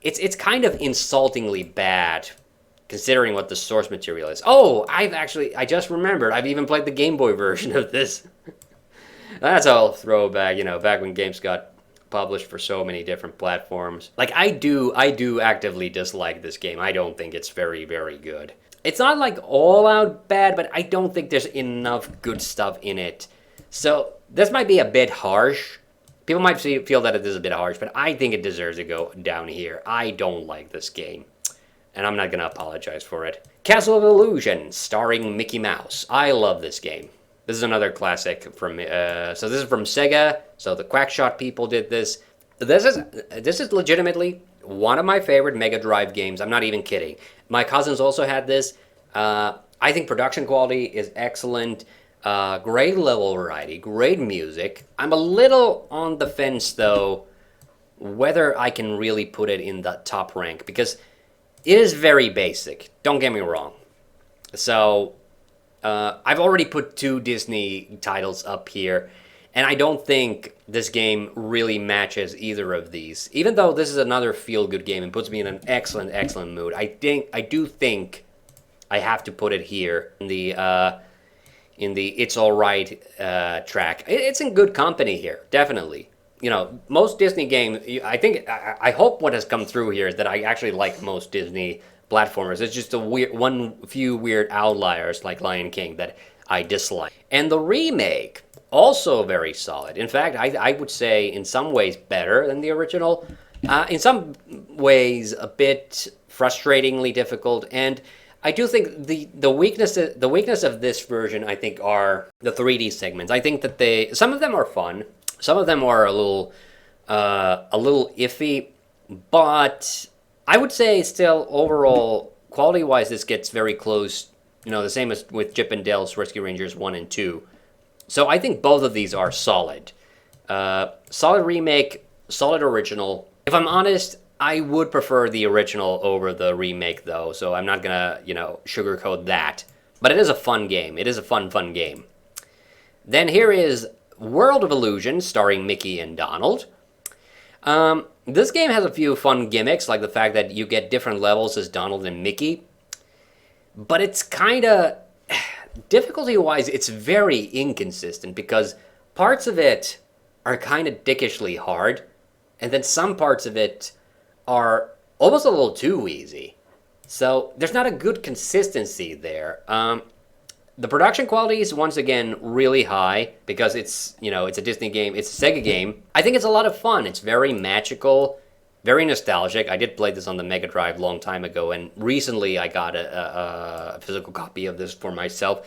it's kind of insultingly bad, considering what the source material is. Oh, I just remembered, I've even played the Game Boy version of this. That's all throwback, back when games got published for so many different platforms. I do actively dislike this game. I don't think it's very, very good. It's not all out bad, but I don't think there's enough good stuff in it. So this might be a bit harsh. People might feel that it is a bit harsh, but I think it deserves to go down here. I don't like this game. and I'm not gonna apologize for it. Castle of Illusion, starring Mickey Mouse. I love this game. This is another classic from, so this is from Sega, so the Quackshot people did this. This is legitimately one of my favorite Mega Drive games. I'm not even kidding. My cousins also had this. I think production quality is excellent. Great level variety, great music. I'm a little on the fence though, whether I can really put it in the top rank, because it is very basic. Don't get me wrong. So, I've already put 2 Disney titles up here, and I don't think this game really matches either of these. Even though this is another feel-good game and puts me in an excellent, excellent mood, I do think I have to put it here in the It's Alright track. It's in good company here, definitely. You know, most Disney games, I hope what has come through here is that I actually like most Disney platformers. It's just few weird outliers like Lion King that I dislike. And the remake, also very solid. In fact, I would say in some ways better than the original. In some ways a bit frustratingly difficult, and I do think the weakness of this version, I think, are the 3D segments. I think that some of them are fun, some of them are a little iffy, but I would say still overall quality-wise, this gets very close. You know, the same as with Chip and Dale's Rescue Rangers 1 and 2. So I think both of these are solid. Solid remake, solid original. If I'm honest, I would prefer the original over the remake, though, so I'm not gonna, sugarcoat that. But it is a fun game. It is a fun game. Then here is World of Illusion, starring Mickey and Donald. This game has a few fun gimmicks, like the fact that you get different levels as Donald and Mickey. But it's kinda... difficulty-wise, it's very inconsistent, because parts of it are kind of dickishly hard, and then some parts of it are almost a little too easy. So there's not a good consistency there. The production quality is once again really high because it's a Disney game, it's a Sega game. I think it's a lot of fun. It's very magical, very nostalgic. I did play this on the Mega Drive a long time ago, and recently I got a physical copy of this for myself.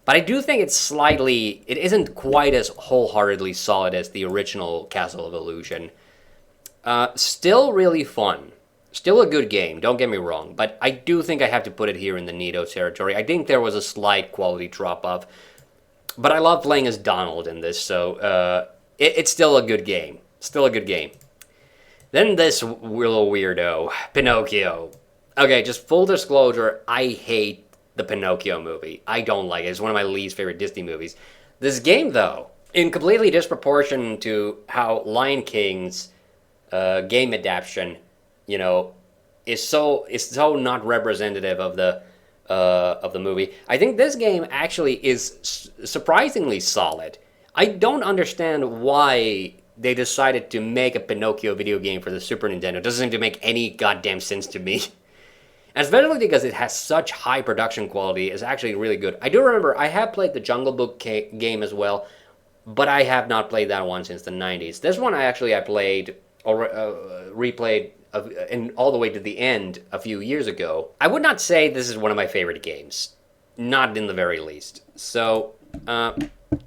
But I do think it isn't quite as wholeheartedly solid as the original Castle of Illusion. Still really fun. Still a good game, don't get me wrong, but I do think I have to put it here in the Neato territory. I think there was a slight quality drop-off, but I love playing as Donald in this, so it's still a good game. Still a good game. Then this little weirdo, Pinocchio. Okay, just full disclosure, I hate the Pinocchio movie. I don't like it. It's one of my least favorite Disney movies. This game, though, in completely disproportion to how Lion King's game adaptation, is so not representative of the movie. I think this game actually is surprisingly solid. I don't understand why they decided to make a Pinocchio video game for the Super Nintendo. It doesn't seem to make any goddamn sense to me. Especially because it has such high production quality. It's actually really good. I do remember I have played the Jungle Book game as well, but I have not played that one since the 90s. This one I played or replayed and all the way to the end a few years ago. I would not say this is one of my favorite games. Not in the very least. So,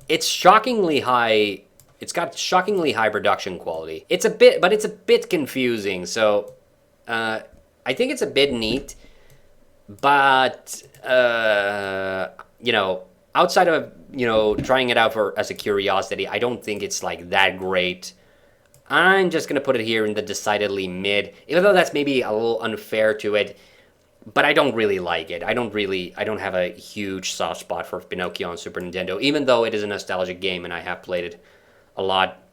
it's shockingly high. It's got shockingly high production quality. It's a bit confusing. So, I think it's a bit neat. But, outside of, trying it out as a curiosity, I don't think it's like that great. I'm just going to put it here in the decidedly mid, even though that's maybe a little unfair to it, but I don't really like it. I don't have a huge soft spot for Pinocchio on Super Nintendo, even though it is a nostalgic game and I have played it a lot.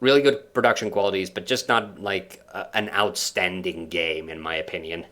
Really good production qualities, but just not like an outstanding game in my opinion.